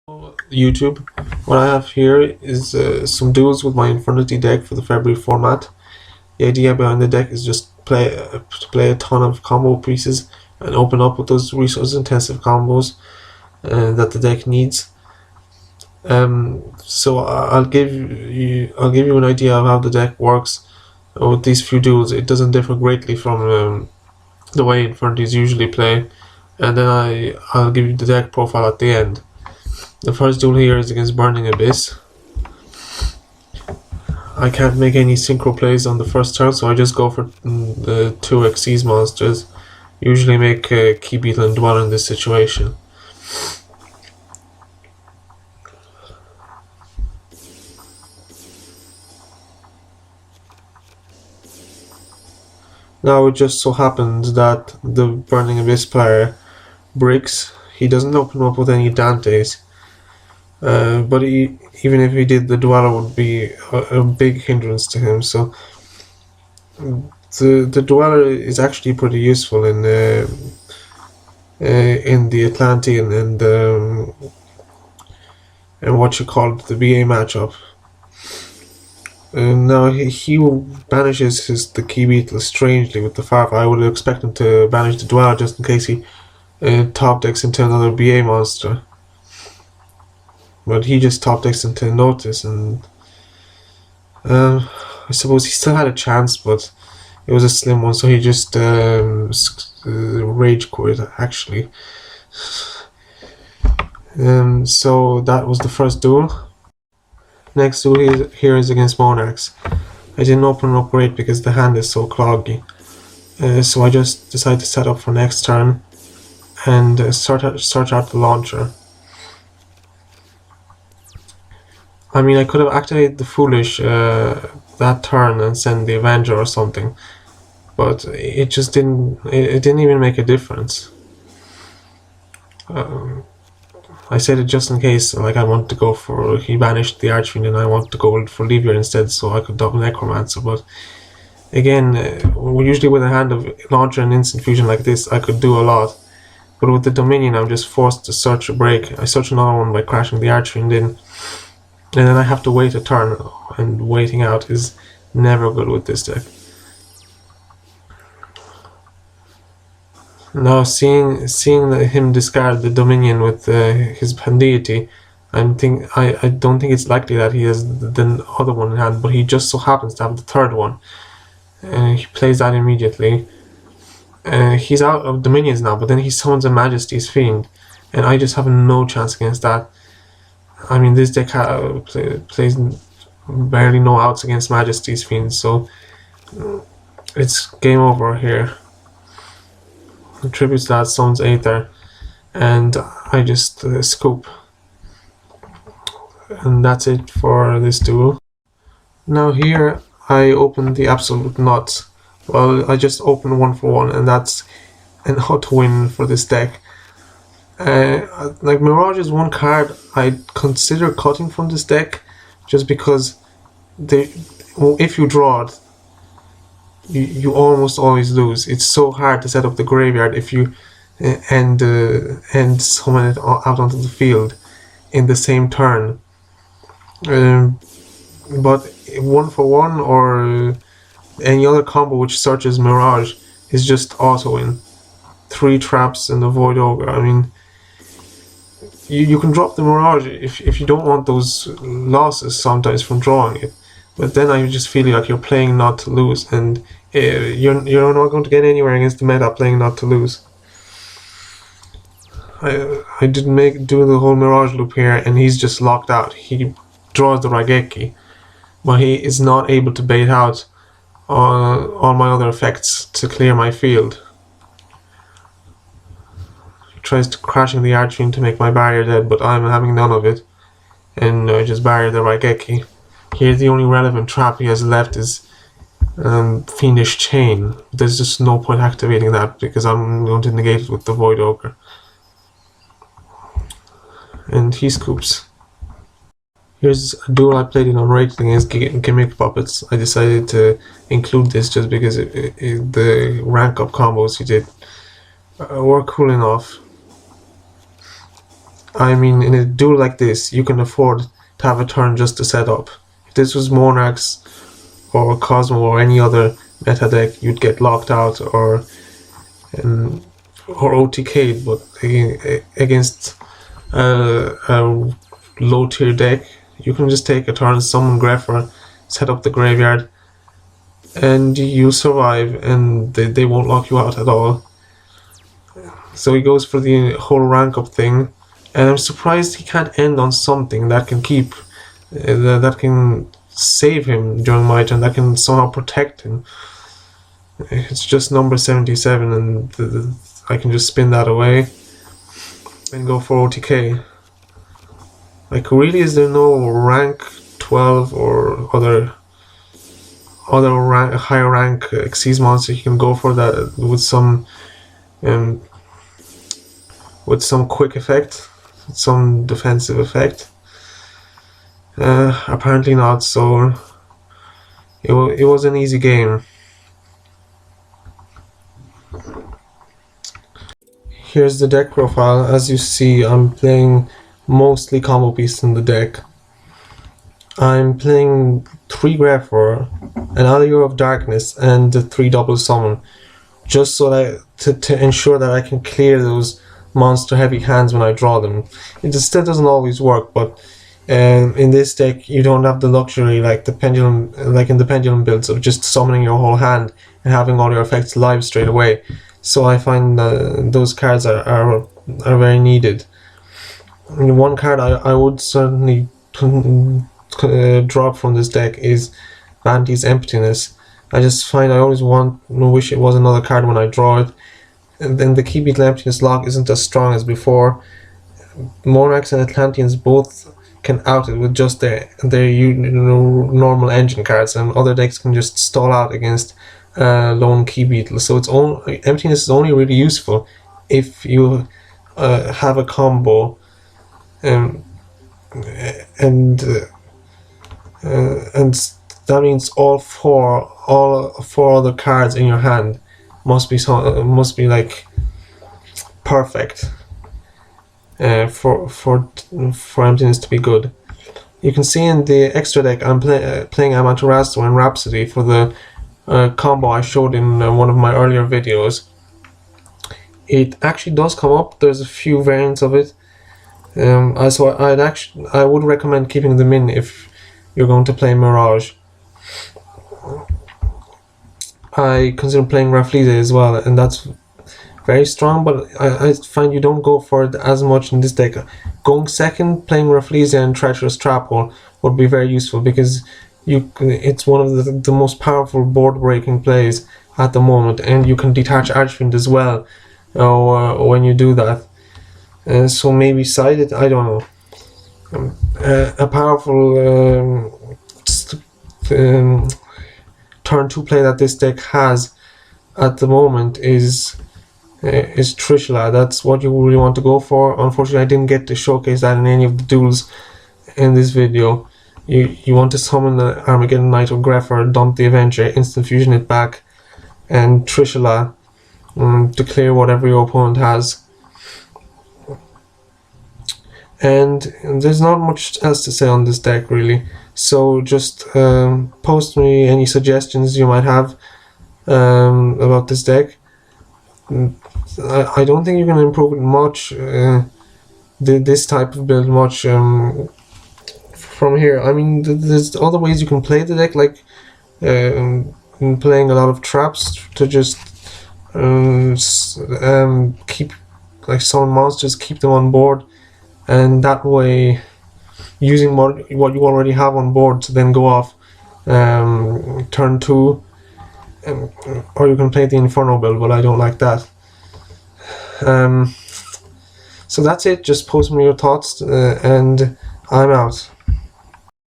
YouTube. What I have here is some duels with my Infernity deck for the February format. The idea behind the deck is just to play a ton of combo pieces and open up with those resource intensive combos that the deck needs. So I'll give you an idea of how the deck works with these few duels. It doesn't differ greatly from the way Infernities usually play, and then I'll give you the deck profile at the end. The first duel here is against Burning Abyss. I can't make any synchro plays on the first turn, so I just go for the 2 Xyz monsters. Usually make Key Beetle and Dweller in this situation. Now it just so happens that the Burning Abyss player breaks. He doesn't open up with any Dantes. But even if he did, the Dweller would be a big hindrance to him. So the Dweller is actually pretty useful in the Atlantean and what you call the BA matchup. Now he banishes the Key Beetle strangely with the Farf. I would expect him to banish the Dweller just in case he top decks into another BA monster. But he just top decks into Notice, and I suppose he still had a chance, but it was a slim one, so he just rage quit actually. So that was the first duel. Next duel here is against Monarchs. I didn't open up great because the hand is so cloggy, so I just decided to set up for next turn and search out the launcher. I mean, I could have activated the Foolish that turn and send the Avenger or something, but it just didn't. It didn't even make a difference. I said it just in case, like I want to go for. He banished the Archfiend, and I want to go for Leviair instead, so I could double Necromancer. But again, usually with a hand of Launcher and Instant Fusion like this, I could do a lot. But with the Dominion, I'm just forced to search a break. I search another one by crashing the Archfiend in. And then I have to wait a turn, and waiting out is never good with this deck. Now, seeing him discard the Dominion with his Pandeity, I don't think it's likely that he has the other one in hand, but he just so happens to have the third one. He plays that immediately. He's out of Dominions now, but then he summons a Majesty's Fiend, and I just have no chance against that. I mean, this deck plays barely no outs against Majesty's Fiend, so it's game over here. Tributes that summons Aether, and I just scoop. And that's it for this duel. Now here I open the absolute nuts. Well, I just open 1 for 1, and that's an auto win for this deck. Like Mirage is one card I'd consider cutting from this deck, just because if you draw it, you almost always lose. It's so hard to set up the graveyard if you and summon it out onto the field in the same turn. But 1 for 1 or any other combo which searches Mirage is just auto win. 3 traps and a Void Ogre. I mean, you can drop the Mirage if you don't want those losses sometimes from drawing it, but then I just feel like you're playing not to lose, and you're not going to get anywhere against the meta playing not to lose. I didn't do the whole Mirage loop here, and he's just locked out. He draws the Raigeki, but he is not able to bait out all my other effects to clear my field. Tries to crashing the Archfiend to make my barrier dead, but I'm having none of it, and I just barrier the Raigeki. Here the only relevant trap he has left is Fiendish Chain. There's just no point activating that because I'm going to negate it with the Void Ogre. And he scoops. Here's a duel I played in Unrated against Gimmick Puppets. I decided to include this just because the rank up combos he did were cool enough. I mean, in a duel like this, you can afford to have a turn just to set up. If this was Monarchs or Cosmo or any other meta deck, you'd get locked out or OTK'd, but against a low tier deck, you can just take a turn, summon Grepher, set up the graveyard, and you survive, and they won't lock you out at all. So he goes for the whole rank up thing, and I'm surprised he can't end on something that can keep, that can save him during my turn, that can somehow protect him. It's just number 77, and I can just spin that away and go for OTK. Like, really, is there no rank 12 or other higher rank Xyz monster you can go for that with some quick effect, some defensive effect? Apparently not. So it was an easy game. Here's the deck profile. As you see, I'm playing mostly combo pieces in the deck. I'm playing 3 Grepher, an Allure of Darkness, and 3 double summon, just so that to ensure that I can clear those monster heavy hands when I draw them. It still doesn't always work, but in this deck you don't have the luxury like in the pendulum builds of just summoning your whole hand and having all your effects live straight away. So I find those cards are very needed. And one card I would certainly drop from this deck is Vanity's Emptiness. I just find I always wish it was another card when I draw it. And then the Key Beetle Emptiness lock isn't as strong as before. Monarchs and Atlanteans both can out it with just their normal engine cards, and other decks can just stall out against lone Key Beetle. So Emptiness is only really useful if you have a combo, and that means all four other cards in your hand must be like perfect for Emptiness to be good. You can see in the extra deck I'm playing Amaterasu and Rhapsody for the combo I showed in one of my earlier videos. It actually does come up. There's a few variants of it. So I would recommend keeping them in if you're going to play Mirage. I consider playing Rhapsody as well, and that's very strong, but I find you don't go for it as much in this deck. Going second, playing Rhapsody and Treacherous Trap Hole would be very useful, because it's one of the most powerful board breaking plays at the moment, and you can detach Archfiend as well when you do that. So maybe side it, I don't know. A powerful turn 2 play that this deck has at the moment is Trishula. That's what you really want to go for. Unfortunately, I didn't get to showcase that in any of the duels in this video. You want to summon the Armageddon Knight or Grepher, dump the Avenger, instant fusion it back, and Trishula to clear whatever your opponent has. And there's not much else to say on this deck really, so just post me any suggestions you might have about this deck. I don't think you can improve it much, this type of build much from here. I mean, there's other ways you can play the deck, like playing a lot of traps to just keep, like, summon monsters, keep them on board, and that way using what you already have on board to then go off turn 2, or you can play the Inferno build, but I don't like that. So that's it. Just post me your thoughts, and I'm out.